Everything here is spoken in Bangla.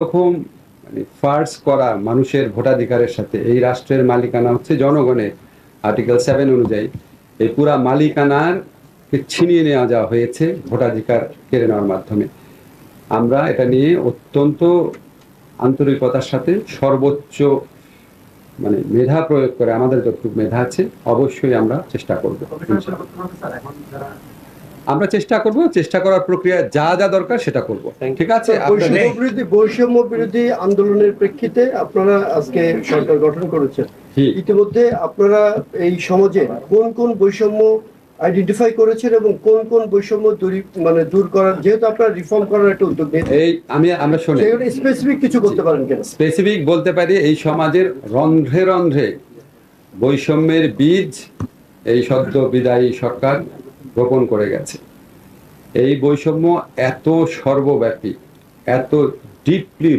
রকম ফার্স করা মানুষের ভোটাধিকারের সাথে এই রাষ্ট্রের মালিকানা হচ্ছে জনগণের, আর্টিকেল 7 অনুযায়ী এই পুরা মালিকানার ছিনিয়ে নেওয়া যাওয়া হয়েছে ভোটাধিকার কেড়ে নেওয়ার মাধ্যমে। আমরা এটা নিয়ে অত্যন্ত আন্তরিকতার সাথে সর্বোচ্চ মেধা প্রয়োগ করে, আমাদের যতটুকু মেধা আছে অবশ্যই আমরা চেষ্টা করব। আমরা চেষ্টা করার প্রক্রিয়া যা যা দরকার সেটা করব। ঠিক আছে। বৈষম্য বিরোধী আন্দোলনের প্রেক্ষিতে আপনারা আজকে সরকার গঠন করেছেন। ইতিমধ্যে আপনারা এই সমাজে কোন কোন বৈষম্য আইডেন্টিফাই করেছেন এবং কোন কোন বৈষম্য দূর করার, যেহেতু আপনারা রিফর্ম করার একটা উদ্যোগ নিয়েছেন, আমরা শুনি স্পেসিফিক কিছু করতে পারেন কিনা? স্পেসিফিক বলতে পারি, এই সমাজের রন্ধ্রে রন্ধ্রে বৈষম্যের বীজ এই সদ্য বিদায়ী সরকার রোপণ করে গেছে। এই বৈষম্য এত সর্বব্যাপী, এত ডিপলি